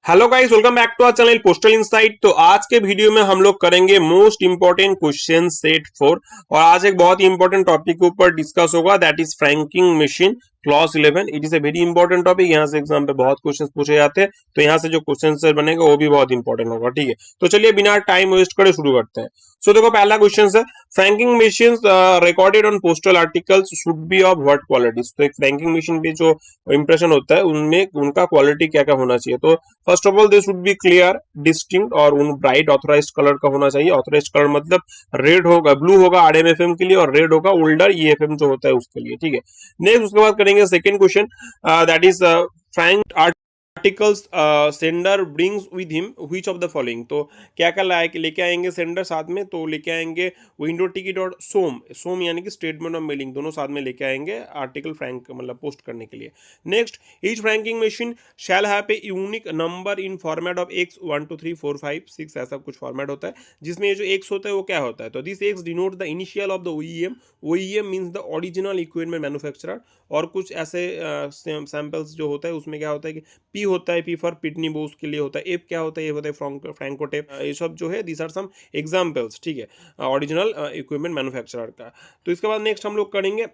Hello guys, welcome back to our channel postal insight. तो आज के वीडियो में हम लोग करेंगे मोस्ट इंपोर्टेंट क्वेश्चन सेट 4 और आज एक बहुत ही इंपॉर्टेंट टॉपिक के ऊपर डिस्कस होगा, that is franking machine clause 11। It is a very important topic. यहाँ से एग्जाम पे बहुत क्वेश्चन पूछे जाते हैं, तो यहाँ से जो क्वेश्चन सेट बनेगा वो भी बहुत इंपॉर्टेंट होगा। ठीक है, तो चलिए बिना टाइम वेस्ट करे शुरू करते हैं। सो देखो, पहला क्वेश्चन है franking machine recorded on postal articles should B of what qualities. तो एक फ्रैंकिंग मशीन पे जो इंप्रेशन होता है उनमें उनका क्वालिटी क्या क्या होना चाहिए। तो first of all they should be clear, distinct और उन ब्राइट ऑथराइज्ड कलर का होना चाहिए। ऑथराइज्ड कलर मतलब रेड होगा, ब्लू होगा आरएमएफएम के लिए और रेड होगा ओल्डर ईएफएम जो होता है उसके लिए। ठीक है, नेक्स्ट उसके बाद करेंगे second question, that is Frank articles sender brings with him which of the following. तो क्या क्या लेके आएंगे सेंडर साथ में, तो लेके आएंगे विंडो टिकट और सोम। सोम यानी कि स्टेटमेंट ऑफ मेलिंग, दोनों साथ में लेके आएंगे आर्टिकल फ्रैंक मतलब पोस्ट करने के लिए। Next, each franking machine shall have a unique number in format of x 1 2 3 4 5 6, ऐसा कुछ फॉर्मेट होता है जिसमें ये जो एक्स होता है वो क्या होता है। तो this x denote the initial of the OEM. OEM means the original equipment manufacturer. और कुछ ऐसे सैंपल्स जो होता है उसमें क्या होता है कि पी होता है, पी फॉर पिटनी बोस के लिए होता है। एफ क्या होता है, ये होता है फ्रैंको टेप। ये सब जो है दिस आर सम एग्जांपल्स। ठीक है, ओरिजिनल इक्विपमेंट मैन्युफैक्चरर का। तो इसके बाद नेक्स्ट हम लोग करेंगे,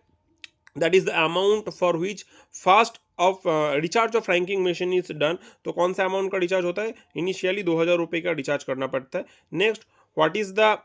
that is the amount for which fast of recharge of franking machine is done. तो कौन सा अमाउंट का रिचार्ज होता है, इनिशियली 2000 रुपये का रिचार्ज करना पड़ता है। Next, what is the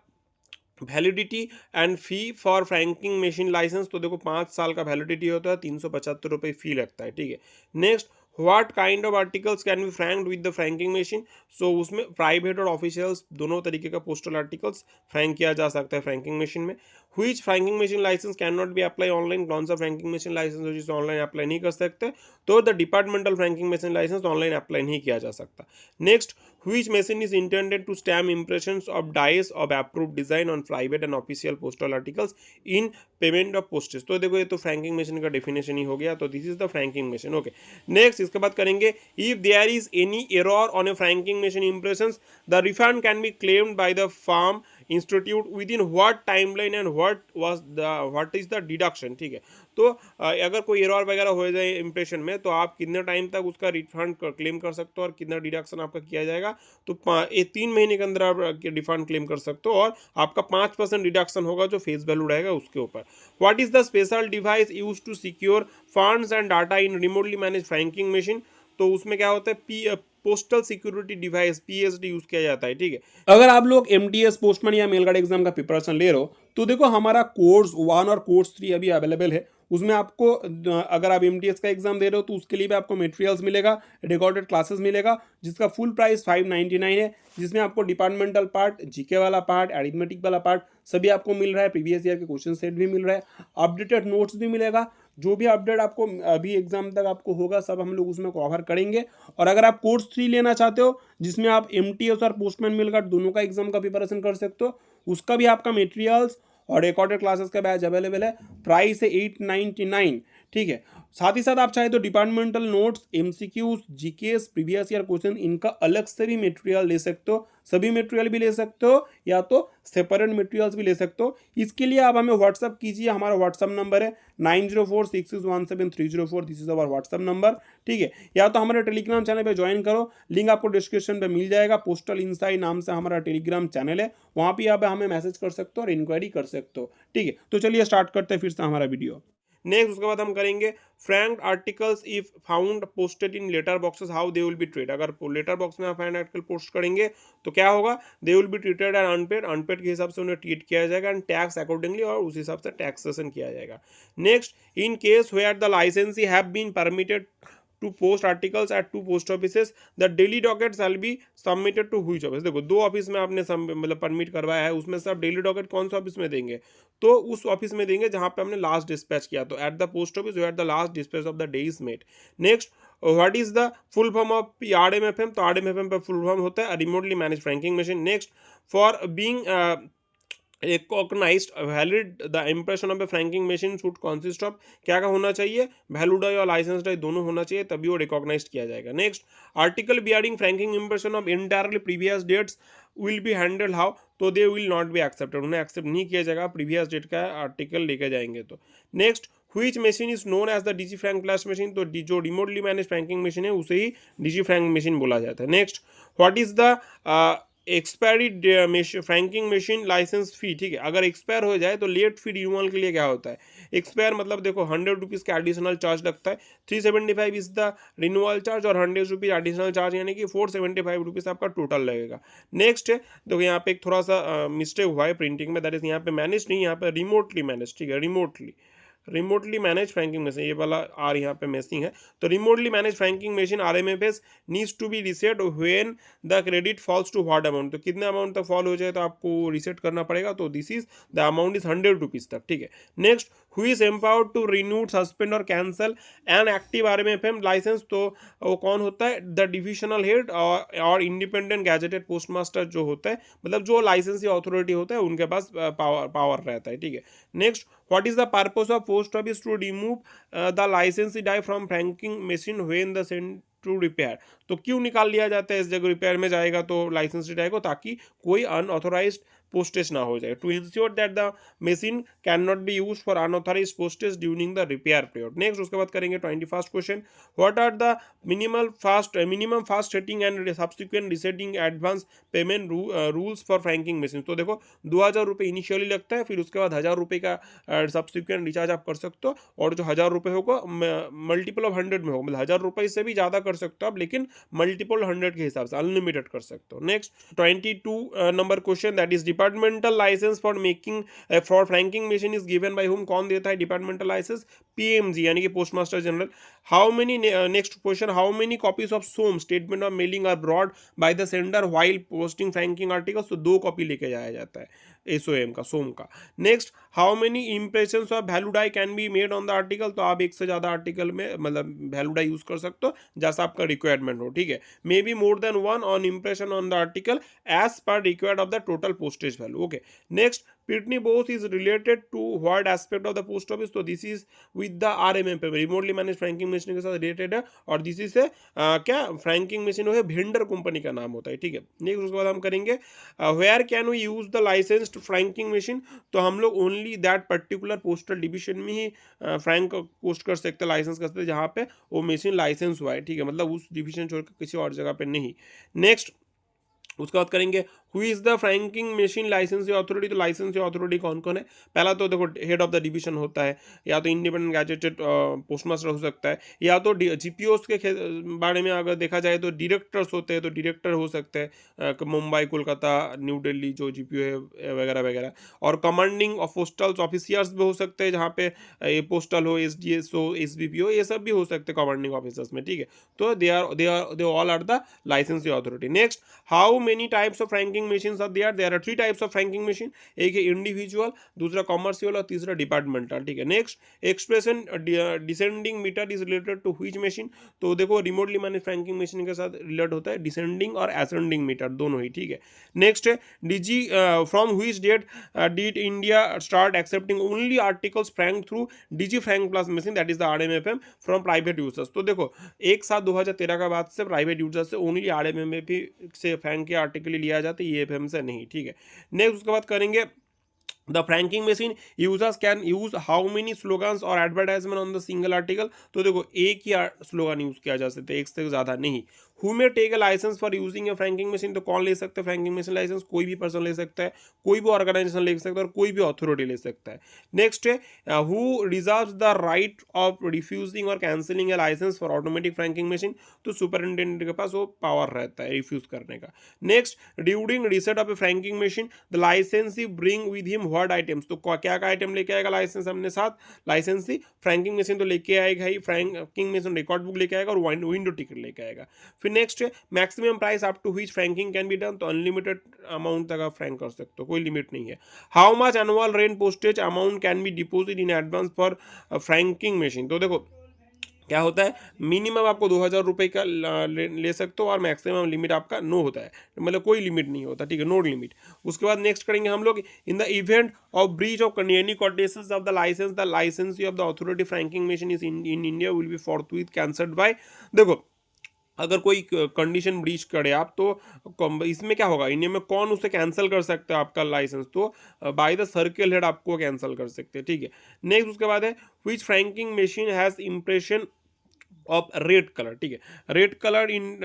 validity and fee for franking machine licence. तो देखो 5 साल का वैलिडिटी होता है, 375 रुपये फी लगता है। ठीक है, next, what kind of articles can be franked with the franking machine. So उसमें प्राइवेट और ऑफिशियल्स दोनों तरीके का पोस्टल आर्टिकल्स फ्रैंक किया जा सकता है फ्रैंकिंग मशीन में। Which franking machine licence can not be apply online. कौन सा फ्रैंकिंग मशीन लाइसेंस हो जिसे ऑनलाइन अप्लाई नहीं कर सकते, तो the departmental franking machine licence online apply नहीं किया जा सकता। Next, which machine is intended to stamp impressions of dies of approved design on private and official postal articles in payment of postage। तो देखो ये तो फ्रैंकिंग मशीन का definition ही हो गया, तो this is the franking machine. Okay, next इसके बाद करेंगे, if there is any error on a franking machine impressions the refund can be claimed by the firm institute within what timeline and what is the deduction. ठीक है, तो अगर कोई error वगैरह हो जाए इंप्रेशन में तो आप कितने टाइम तक उसका रिफंड क्लेम कर सकते हो और कितना डिडक्शन आपका किया जाएगा। तो 3 महीने के अंदर आप रिफंड क्लेम कर सकते हो और आपका 5% डिडक्शन होगा जो फेस वैल्यू रहेगा उसके ऊपर। What is the special device use to secure funds and data in remotely manage franking machine. तो उसमें क्या होता है, postal security device PSD use किया जाता है। ठीक है, अगर आप लोग एमटीएस पोस्टमैन या मेलगार्ड एग्जाम का प्रिपरेशन ले रहे हो तो देखो हमारा कोर्स 1 और कोर्स 3 अभी अवेलेबल है। उसमें आपको अगर आप एमटीएस का एग्जाम दे रहे हो तो उसके लिए भी आपको मटेरियल्स मिलेगा, रिकॉर्डेड क्लासेस मिलेगा, जिसका फुल प्राइस 599 है, जिसमें आपको डिपार्टमेंटल पार्ट, जीके वाला पार्ट, एरिथमेटिक वाला पार्ट सभी आपको मिल रहा है। प्रीवियस ईयर के क्वेश्चन सेट भी मिल रहा है, अपडेटेड नोट्स भी मिलेगा। जो भी अपडेट आपको अभी एग्जाम तक आपको होगा सब हम लोग उसमें कवर करेंगे। और अगर आप कोर्स 3 लेना चाहते हो जिसमें आप एमटीएस और पोस्टमैन मेलगार्ड दोनों का एग्जाम का प्रिपरेशन कर सकते हो, उसका भी आपका मटेरियल्स और रिकॉर्डेड क्लासेस का बैच अवेलेबल है। प्राइस है 899। ठीक है, साथ ही साथ आप चाहे तो departmental notes, MCQs, GKS, previous year question इनका अलग से भी मटेरियल ले सकते हो। सभी मटेरियल भी ले सकते हो या तो सेपरेट मटेरियल्स भी ले सकते हो। इसके लिए आप हमें व्हाट्सअप कीजिए, हमारा व्हाट्सअप नंबर है 9046617304। This is our WhatsApp number. ठीक है, या तो हमारे टेलीग्राम चैनल पे ज्वाइन करो, लिंक आपको डिस्क्रिप्शन पे मिल जाएगा। पोस्टल इनसाइट नाम से हमारा टेलीग्राम चैनल है, वहाँ भी आप हमें मैसेज कर सकते हो और इंक्वायरी कर सकते हो। ठीक है, तो चलिए स्टार्ट करते हैं फिर से हमारा वीडियो। नेक्स्ट उसके बाद हम करेंगे franked articles if found posted in letter boxes how they will be treat. अगर लेटर बॉक्स में आप फ्रैंक्ड आर्टिकल पोस्ट करेंगे तो क्या होगा, they will be treated and unpaid. Unpaid के हिसाब से उन्हें ट्रीट किया जाएगा एंड टैक्स अकॉर्डिंगली, और उस हिसाब से टैक्सेशन किया जाएगा। Next, in case where the licensee have been permitted to post articles at 2 post offices the daily docket shall be submitted to which office। देखो 2 ऑफिस में आपने मतलब परमिट करवाया है, उसमें से आप डेली डॉकेट कौन सा ऑफिस में देंगे, तो उस ऑफिस में देंगे जहां पे हमने लास्ट डिस्पैच किया। तो at the post office where the last dispatch of the day is made. Next, what is the full form of RMFM. तो आरएमएफएम पे फुल फॉर्म होता है remotely manage franking machine. Next, for being recognized valid the impression of a franking machine should consist of, क्या क्या होना चाहिए, valid या licence दोनों होना चाहिए तभी वो रिकॉग्नाइज्ड किया जाएगा। Next, article bearing franking impression of entirely previous dates will be handle how. तो they will not be accepted, उन्हें एक्सेप्ट नहीं किया जाएगा प्रीवियस डेट का आर्टिकल लेके जाएंगे तो। Next, which machine is known as the DG frank plus machine, तो जो रिमोटली मैनेज फ्रैंकिंग मशीन है उसे ही डीजी फ्रैंक मशीन बोला जाता है। Next, what is the expiry franking machine licence fee, ठीक है, अगर एक्सपायर हो जाए तो लेट फी रिन्यूअल के लिए क्या होता है, एक्सपायर मतलब देखो 100 रुपीज़ का एडिशनल चार्ज लगता है, 375 इज द रिन्यूअल चार्ज और 100 रुपीज़ एडिशनल चार्ज, यानी कि 475 रुपीज़ आपका टोटल लगेगा। नेक्स्ट है देखो यहाँ पे एक थोड़ा सा मिस्टेक हुआ है प्रिंटिंग में, दैट इज यहाँ पे मैनेज नहीं, यहाँ पे रिमोटली मैनेज, ठीक है, रिमोटली मैनेज फ्रैंकिंग मशीन, ये वाला आर यहाँ पे मिसिंग है। तो remotely manage franking machine RMFS needs to be reset when the credit falls to what amount, तो कितने अमाउंट तक फॉल हो जाए तो आपको रीसेट करना पड़ेगा, तो this is the amount is 100 rupees तक, ठीक है। Next, who is empowered to renew suspend और cancel an active RMFM licence, तो वो कौन होता है, द डिविजनल हेड और इंडिपेंडेंट गैजेटेड पोस्टमास्टर जो होता है, मतलब जो लाइसेंसी अथॉरिटी होता है उनके पास पावर रहता है, ठीक है। Next, what is the purpose of post office to remove the licensee die from franking machine when the sent to repair, तो क्यों निकाल लिया जाता है इस जगह रिपेयर में जाएगा तो लाइसेंस डाई को, ताकि कोई अनऑथोराइज्ड पोस्टेज ना हो जाए, to ensure that the machine can not be use for unauthorised postage during the repair period. Next, उसके बाद करेंगे 21st question, what are the minimum first setting and subsequent resetting advance payment rules for franking machine, तो देखो 2000 रुपये initially लगता है, फिर उसके बाद 1000 रुपये का सब्सिक्वेंट रिचार्ज आप कर सकते हो, और जो 1000 रुपये होगा मल्टीपल ऑफ 100 में होगा, मतलब 1000 रुपये से भी ज़्यादा कर सकते हो आप, लेकिन मल्टीपल 100 के हिसाब से अनलिमिटेड कर सकते हो। Next, 22 number question, that is departmental licence for making for franking machine is given by whom, कौन देता है डिपार्टमेंटल लाइसेंस, पीएमजी यानी कि postmaster general. How many, next question, how many copies of SOM statement of mailing are brought by the sender while posting franking articles, तो 2 copy लेके जाया जाता है एसओएम का, सोम का। Next, how many impressions of value die can be made on the article, तो आप एक से ज़्यादा आर्टिकल में मतलब वैल्यू डाई यूज कर सकते हो जैसा आपका रिक्वायरमेंट हो, ठीक है। May be more than one on impression on the article as per required of the total postage value, okay. Next, Pitney Bowes is related to what aspect of the post office, तो this is with the RMFM remotely manage franking machine के साथ related है, और this is क्या franking machine है vendor company का नाम होता है, ठीक है। नेक्स्ट, उसके बाद हम करेंगे where can we use the licensed franking machine, तो हम लोग only that particular postal division में ही फ्रैंक पोस्ट कर सकते हैं, लाइसेंस कर सकते हैं जहाँ पे वो मशीन लाइसेंस हुआ है, ठीक है, मतलब उस डिवीजन छोड़कर किसी और जगह पे नहीं। नेक्स्ट, उसके बाद करेंगे who is the franking machine licensing authority, तो लाइसेंसिंग अथॉरिटी कौन कौन है, पहला तो देखो हेड ऑफ द डिवीजन होता है, या तो इंडिपेंडेंट गैजेटेड पोस्टमास्टर हो सकता है, या तो जीपीओस के बारे में अगर देखा जाए तो डायरेक्टर्स होते हैं, तो डायरेक्टर हो सकते हैं मुंबई, कोलकाता, न्यू दिल्ली जो जीपीओ है वगैरह वगैरह, और कमांडिंग ऑफ पोस्टल ऑफिसर्स भी हो सकते हैं जहाँ पे पोस्टल हो, एसडीएस हो, एसबीपी हो, ये सब भी हो सकते हैं कमांडिंग ऑफिसर्स में, ठीक है। तो they all are the licensing authority. Next, how many types of franking machines are there are 3 types of franking machine, एक है इंडिविजुअल, दूसरा कॉमर्शियल और तीसरा डिपार्टमेंटल, ठीक है। Next, expression descending meter is related to which machine, तो देखो remotely manage franking machine के साथ रिलेट होता है डिसेंडिंग और असेंडिंग मीटर दोनों ही, ठीक है। नेक्स्ट है DG from which date did India start accepting only articles frank through DG frank plus machine, that is the RMFM from private users, तो देखो 1/7/2013 का बाद से प्राइवेट यूजर से ओनली आरएमएफएम से फ्रैंक के आर्टिकल लिया जाता है, ईएफएम से नहीं, ठीक है। नेक्स्ट, उसके बाद करेंगे the franking machine users can use how many slogans और advertisement on the single article, तो देखो एक ही स्लोगन यूज किया जा सकता है, एक से ज़्यादा नहीं। Who may take a licence for using a franking machine, तो कौन ले सकते हैं फ्रैंकिंग मशीन लाइसेंस, कोई भी पर्सन ले सकता है, कोई भी ऑर्गेनाइजेशन ले सकता है, और कोई भी अथॉरिटी ले सकता है। नेक्स्ट है who reserves the right of refusing और cancelling a licence for automatic franking machine, तो सुपरिटेंडेंट के पास वो पावर रहता है रिफ्यूज करने का। Next, during reset of a franking machine the licensee bring with him what items, तो क्या क्या आइटम लेके आएगा लाइसेंस अपने साथ, लाइसेंसी फ्रैंकिंग मशीन तो लेके आएगा ही, फ्रैंकिंग मशीन रिकॉर्ड बुक लेके आएगा और विंडो टिकट लेके आएगा। फिर नेक्स्ट है maximum price up to which franking can be done, तो अनलिमिटेड अमाउंट तक आप फ्रैंक कर सकते हो, कोई लिमिट नहीं है। How much annual rent postage amount can be deposit in advance for franking machine, तो देखो क्या होता है, मिनिमम आपको 2000 रुपये का ले सकते हो, और मैक्सिमम लिमिट आपका 9 होता है, मतलब कोई लिमिट नहीं होता, ठीक है, नो लिमिट। उसके बाद नेक्स्ट करेंगे हम लोग in the event of breach of any conditions of the licence of the authority franking machine is in India will be forthwith cancelled by, देखो अगर कोई कंडीशन ब्रीच करे आप, तो इसमें क्या होगा, इंडिया में कौन उसे कैंसिल कर सकता है आपका लाइसेंस, तो बाय द सर्किल हेड आपको कैंसिल कर सकते हैं, ठीक है। नेक्स्ट उसके बाद है which franking machine has impression of red colour, ठीक है। रेड कलर इन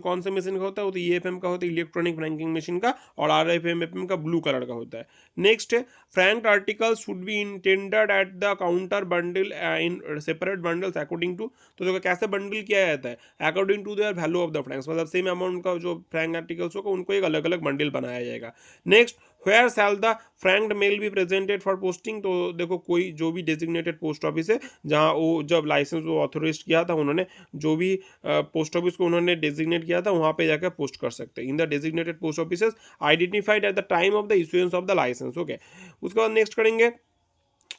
कौन से मशीन का होता है, वो तो ईएफएम का होता है, इलेक्ट्रॉनिक फ्रैंकिंग मशीन का, और आरएफएम का ब्लू कलर का होता है। नेक्स्ट है franked articles should be intended at the counter bundle in separate bundles according to, तो देखो कैसे बंडल किया जाता है, according to their value of the franks, मतलब सेम अमाउंट का जो फ्रैंक आर्टिकल्स होगा उनको एक अलग अलग बंडल बनाया जाएगा। Next where shall the franked mail be presented for posting, तो देखो कोई जो भी डेजिग्नेटेड पोस्ट ऑफिस है जहाँ वो जब लाइसेंस वो ऑथोराइज किया था उन्होंने, जो भी पोस्ट ऑफिस को उन्होंने डेजिग्नेट किया था वहाँ पे जाकर पोस्ट कर सकते हैं in the designated post offices identified at the time of the issuance of the licence, okay. उसके बाद नेक्स्ट करेंगे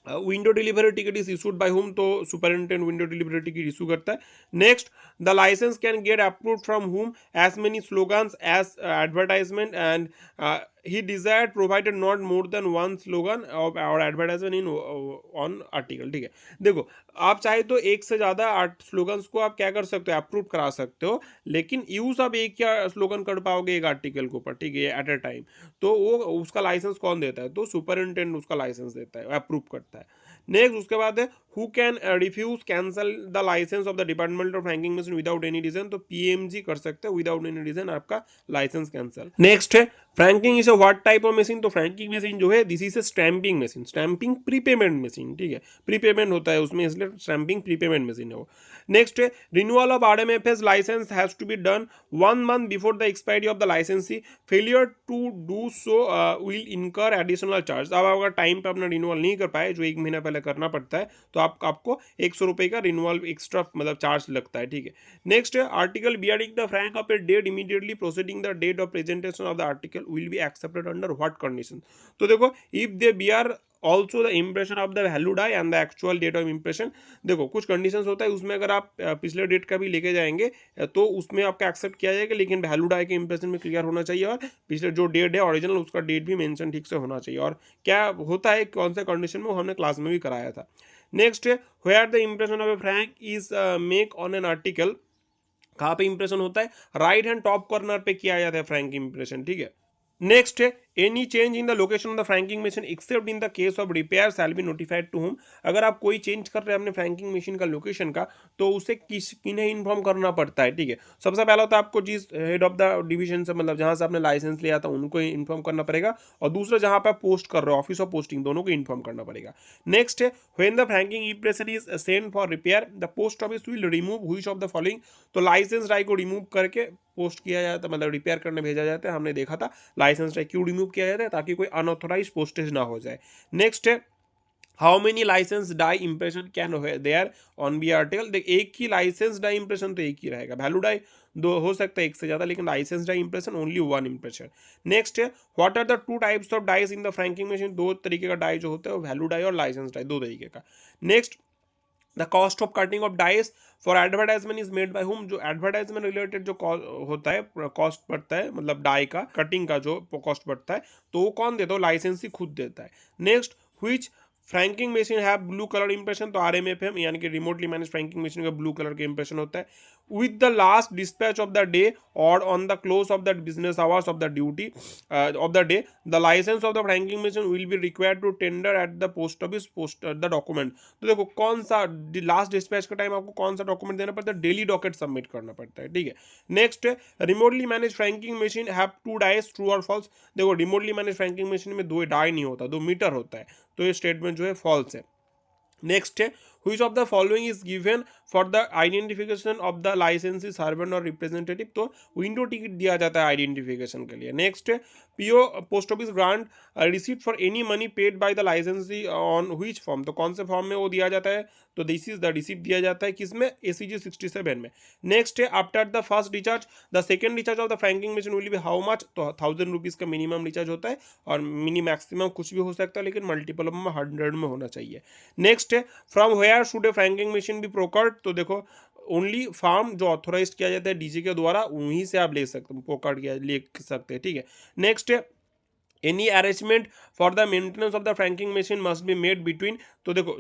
window delivery ticket is issued by whom, तो superintendent window delivery ticket issue करता है। Next the licence can get approved from whom as many slogans as advertisement and he desired provided not more than one slogan or advertisement in on article, ठीक है। देखो आप चाहे तो एक से ज़्यादा स्लोगन्स को आप क्या कर सकते हो, अप्रूव करा सकते हो, लेकिन यूज आप एक क्या स्लोगन कर पाओगे एक आर्टिकल के ऊपर, ठीक है, एट ए टाइम। तो वो उसका लाइसेंस कौन देता है, तो सुपरिटेंडेंट उसका लाइसेंस देता है, अप्रूव करता है। नेक्स्ट उसके बाद है who can refuse cancel the licence of the department of franking machine without any reason, तो पीएमजी कर सकते हैं विदाउट एनी रीजन आपका लाइसेंस कैंसल। नेक्स्ट है franking is a what type of machine, तो फ्रैंकिंग मशीन जो है this is a stamping machine, stamping prepayment machine, ठीक है, प्रीपेमेंट होता है उसमें, इसलिए स्टैंपिंग प्रीपेमेंट मशीन है वो। नेक्स्ट है renewal of RMFS licence has to be done 1 month before the expiry of the licensee, failure to do so will incur additional charge. अब अगर टाइम पे अपना रिन्यूअल नहीं कर पाए, जो 1 महीना पहले करना पड़ता है, तो आपको 100 रुपये का रिन्यूअल एक्स्ट्रा मतलब चार्ज लगता है, ठीक है। नेक्स्ट है article bearing the frank of a date immediately proceeding the date of presentation of the article will be accepted under what condition, तो देखो if they bear also the impression of the value die and the actual date of impression, देखो कुछ conditions होता है उसमें, अगर आप पिछले डेट का भी लेके जाएंगे तो उसमें आपका एक्सेप्ट किया जाएगा, लेकिन वैल्यू डाई के इम्प्रेशन में क्लियर होना चाहिए, और पिछले जो डेट है ओरिजिनल उसका डेट भी मेंशन ठीक से होना चाहिए, और क्या होता है कौन से कंडीशन में, वो हमने क्लास में भी कराया था। नेक्स्ट है where the impression of a frank is make on an article, कहाँ पे इंप्रेशन होता है, राइट हैंड टॉप कॉर्नर पे किया जाता है फ्रैंक इंप्रेशन, ठीक है। नेक्स्ट है any change in the location of the franking machine except in the case of repair shall be notified to whom, अगर आप कोई चेंज कर रहे हैं अपने फ्रैंकिंग मशीन का लोकेशन का, तो उसे किन्हें इन्फॉर्म करना पड़ता है, ठीक है। सबसे पहला होता है आपको जिस हेड ऑफ द डिवीजन से, मतलब जहां से आपने लाइसेंस लिया था उनको इन्फॉर्म करना पड़ेगा, और दूसरा जहां पे आप पोस्ट कर रहे हो ऑफिस ऑफ पोस्टिंग, दोनों को इन्फॉर्म करना पड़ेगा। नेक्स्ट है when the franking impression is send for repair the post office will remove which of the following, तो लाइसेंस डाई को रिमूव करके पोस्ट किया जाता है, मतलब रिपेयर करने भेजा जाता है। हमने देखा था लाइसेंस डाई क्यों रिमूव किया जाता है, ताकि कोई अनऑथोराइज पोस्टेज ना हो जाए। नेक्स्ट है how many licence die impression can there on be article, देख एक ही लाइसेंस डाई इंप्रेशन तो एक ही रहेगा, वैल्यू डाई दो हो सकता है एक से ज्यादा, लेकिन licence die impression only 1 impression. Next है what are the 2 types of dies in the franking machine, 2 तरीके का डाई जो होता है वो वैल्यू डाई और लाइसेंस डाई, 2 तरीके का। Next the cost of cutting of dies for advertisement is made by whom, जो एडवर्टाइजमेंट रिलेटेड जो होता है कॉस्ट पड़ता है, मतलब डाई का कटिंग का जो कॉस्ट पड़ता है, तो वो कौन देता है, लाइसेंसी खुद देता है। Next which franking machine have blue colour impression, तो आरएमएफएम यानी कि रिमोटली मैनेज फ्रैंकिंग मशीन का ब्लू कलर का इंप्रेशन होता है। With the last dispatch of the day और on the close of the business hours of the duty of the day the licence of the franking machine will be required to tender at the post office post the document, तो देखो कौन सा last dispatch का time आपको कौन सा document देना पड़ता है, डेली डॉकेट सबमिट करना पड़ता है, ठीक है। नेक्स्ट है remotely manage franking machine have 2 dice true और फॉल्स, देखो रिमोटली मैनेज फ्रैंकिंग मशीन में 2 डाई नहीं होता, 2 मीटर होता है, तो ये स्टेटमेंट जो है फॉल्स है। नेक्स्ट है which of the following is given for the identification of the licensee servant or representative, तो विंडो टिकट दिया जाता है आइडेंटिफिकेशन के लिए। नेक्स्ट है PO post office grant receipt for any money paid by the लाइसेंसी on which form, तो कौन से फॉर्म में वो दिया जाता है, तो दिस इज द रिसीप्ट दिया जाता है किसमें, एसीजी 67 में। नेक्स्ट है after the first recharge the second recharge of the franking machine will B how much, तो 1000 रुपीज का मिनिमम रिचार्ज होता है, और मिनी मैक्सिमम कुछ भी हो सकता है, लेकिन मल्टीपल में 100 में होना चाहिए। नेक्स्ट है from where should a franking machine be procured, तो देखो ओनली फार्म जो ऑथोराइज किया जाता है डीजी के द्वारा, वहीं से आप ले सकते प्रोकर्ड किया ले सकते हैं, ठीक है। नेक्स्ट है any arrangement for the maintenance of the franking machine must be made between. तो देखो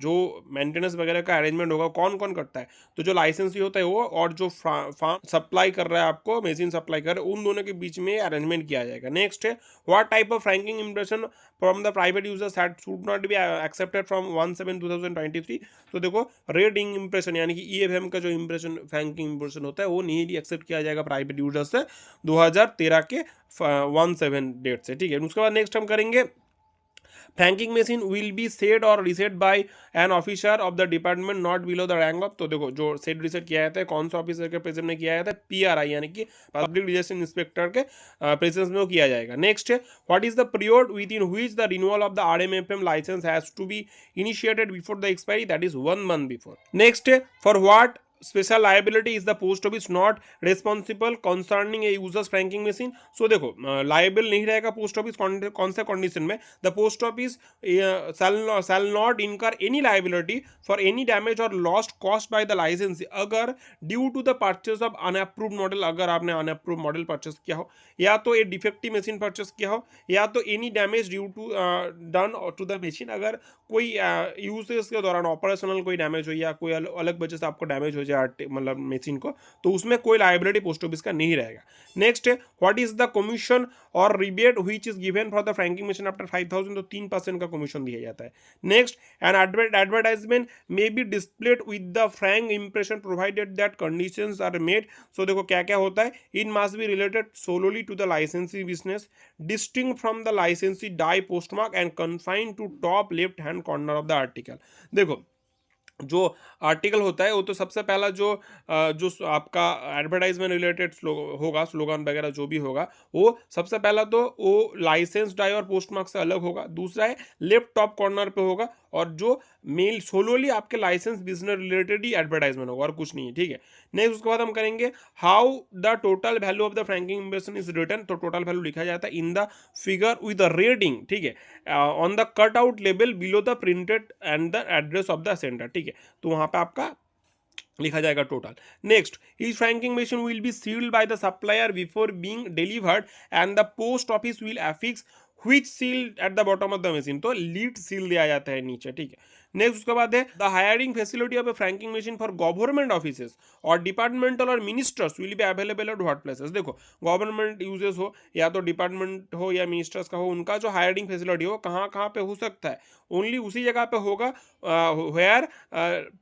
जो मेंटेनेंस वगैरह का अरेंजमेंट होगा कौन कौन करता है, तो जो लाइसेंसी होता है वो और जो फार्म सप्लाई कर रहा है आपको, मशीन सप्लाई कर रहा है, उन दोनों के बीच में अरेंजमेंट किया जाएगा। नेक्स्ट है what type of franking impression from the private users that should not be accepted from 1/7/2023। तो देखो रेड इंक इंप्रेशन यानी कि EFM का जो इंप्रेशन फ्रैंकिंग इंप्रेशन होता है वो नहीं एक्सेप्ट किया जाएगा प्राइवेट यूजर से 2013 के 17 डेट से, ठीक है। उसके बाद नेक्स्ट हम करेंगे franking machine will be set और reset by an officer of the department not below the rank of. तो देखो जो सेट रिसेट किया जाता है कौन सा ऑफिसर के प्रेजेंस में किया जाता है, PRI यानी कि पब्लिक रिलेशन इंस्पेक्टर के प्रेजेंस में वो किया जाएगा। नेक्स्ट है what is the period within which the renewal of the RMFM licence has to be initiated before the expiry, that is 1 month before. Next है for what special liability is the post office not responsible concerning a user's franking machine. So देखो liable नहीं रहेगा post office कौन से condition में, the post office shall not incur any liability for any damage or lost caused by the licensee अगर due to the purchase of unapproved model, अगर आपने unapproved model purchase किया हो, या तो ए डिफेक्टिव मशीन परचेस किया हो, या तो any damage due to done to the machine, अगर कोई यूजेस के दौरान ऑपरेशनल कोई डैमेज हो या कोई अलग वजह से आपको डैमेज हो जाए मतलब मशीन को, तो उसमें कोई लाइबिलिटी पोस्ट ऑफिस का नहीं रहेगा। नेक्स्ट है व्हाट इज द कमीशन और rebate which is given for the franking machine after 5000, तो 3% का कमीशन दिया जाता है। Next an advertisement may be displayed with the frank impression provided that conditions are made. So देखो क्या क्या होता है, in must be related solely to the licensee business, distinct from the licensee die postmark and confined to top left hand corner of the article. देखो जो article होता है वो तो सबसे पहला जो आपका एडवर्टाइजमेंट रिलेटेड होगा, स्लोगन वगैरह जो भी होगा, वो सबसे पहला तो वो लाइसेंस डाई और पोस्टमार्क से अलग होगा। दूसरा है लेफ्ट टॉप कॉर्नर पे होगा, और जो मेल सोलोली आपके लाइसेंस बिजनेस रिलेटेड ही एडवर्टाइजमेंट होगा और कुछ नहीं है, ठीक है। नेक्स्ट उसके बाद हम करेंगे how the total value of the franking impression is return. तो टोटल वैल्यू लिखा जाता है in the figure with the reading, ठीक है, on the cut out label below the printed and the address of the sender, ठीक है। तो वहां पे आपका लिखा जाएगा total. Next is franking machine will be sealed by the supplier before being delivered and the post office will affix which seal at the bottom of the machine, तो lead seal दिया जाता है नीचे, ठीक है। नेक्स्ट उसके बाद है the hiring facility of a franking machine for government offices और डिपार्टमेंटल और ministers will be available at what places. देखो गवर्नमेंट यूजेस हो या तो डिपार्टमेंट हो या मिनिस्टर्स का हो, उनका जो हायरिंग फैसिलिटी हो कहाँ कहाँ पे हो सकता है, ओनली उसी जगह पे होगा where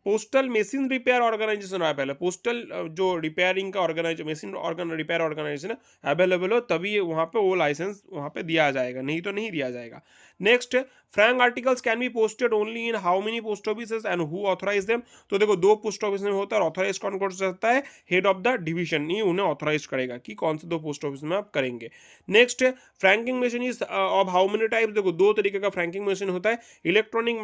postal machine repair organisation available, postal जो रिपेयरिंग का मशीन रिपेयर ऑर्गेनाइजेशन अवेलेबल हो तभी वहाँ पे वो लाइसेंस वहाँ पे दिया जाएगा, नहीं तो नहीं दिया जाएगा। Next frank articles can be posted only in how many post offices and who authorise them. तो देखो 2 पोस्ट ऑफिस में होता है और ऑथराइज कौन कर सकता है, हेड ऑफ द डिवीजन ही उन्हें ऑथराइज करेगा कि कौन से 2 पोस्ट ऑफिस में आप करेंगे। Next franking machine is of how many types. देखो 2 तरीके का फ्रैंकिंग मशीन होता है, इलेक्ट्रॉनिक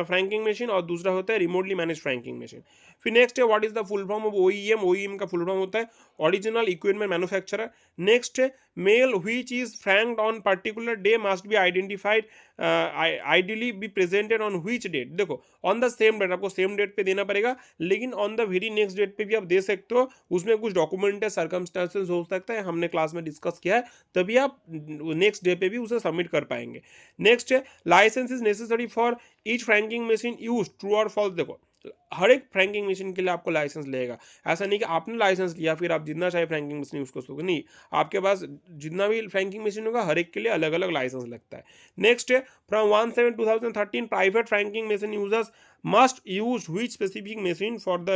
फ्रैंकिंग मशीन और दूसरा होता है रिमोटली मैनेज फ्रैंकिंग मशीन। फिर नेक्स्ट है what is the full form of OEM। OEM का फुल फॉर्म होता है ओरिजिनल इक्विपमेंट मैन्युफैक्चरर। नेक्स्ट है mail which is franked on particular day must be identified ideally be presented on which date. देखो on the same date, आपको same date पे देना पड़ेगा, लेकिन on the very next date पे भी आप दे सकते हो, उसमें कुछ डॉक्यूमेंट है सर्कमस्टांसेस हो सकता है, हमने क्लास में डिस्कस किया है, तभी आप नेक्स्ट डे पे भी उसे सबमिट कर पाएंगे। नेक्स्ट है licence is necessary for each franking machine use, true और फॉल्स। देखो हर एक फ्रैंकिंग मशीन के लिए आपको लाइसेंस लगेगा, ऐसा नहीं कि आपने लाइसेंस लिया फिर आप जितना चाहे फ्रैंकिंग मशीन यूज कर सकते, नहीं, आपके पास जितना भी फ्रैंकिंग मशीन होगा हर एक के लिए अलग अलग लाइसेंस लगता है। नेक्स्ट है from 1/7/2013 private franking machine users must use which specific machine for the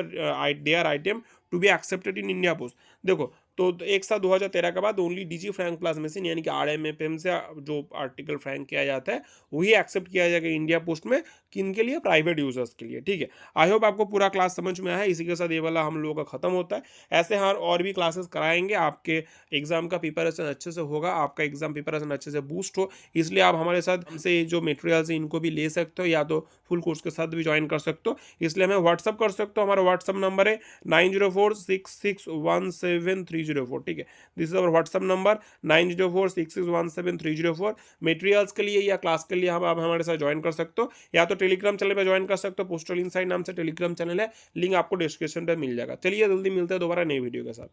their item to be accepted in India Post. देखो तो 1/7/2013 के बाद only DG frank plus machine यानी कि RMFM से जो आर्टिकल फ्रैंक किया जाता है वही एक्सेप्ट किया जाएगा इंडिया पोस्ट में, किन के लिए, प्राइवेट यूजर्स के लिए, ठीक है। आई होप आपको पूरा क्लास समझ में आया है। इसी के साथ ये वाला हम लोगों का खत्म होता है। ऐसे हाँ और भी क्लासेस कराएंगे, आपके एग्जाम का प्रिपरेशन अच्छे से होगा, आपका एग्जाम प्रिपरेशन अच्छे से बूस्ट हो, इसलिए आप हमारे साथ हमसे जो मटेरियल्स है इनको भी ले सकते हो, या तो फुल कोर्स के साथ भी ज्वाइन कर सकते हो, इसलिए हमें व्हाट्सअप कर सकते हो। हमारा व्हाट्सअप नंबर है 9046617304, ठीक है। This is our WhatsApp number 9046617304। Materials के लिए या क्लास के लिए आप हमारे साथ ज्वाइन कर सकते हो, या तो टेलीग्राम चैनल पे ज्वाइन कर सकते हो, पोस्टल इनसाइड नाम से टेलीग्राम चैनल है, लिंक आपको डिस्क्रिप्शन पे मिल जाएगा। चलिए जल्दी मिलते हैं दोबारा नई वीडियो के साथ।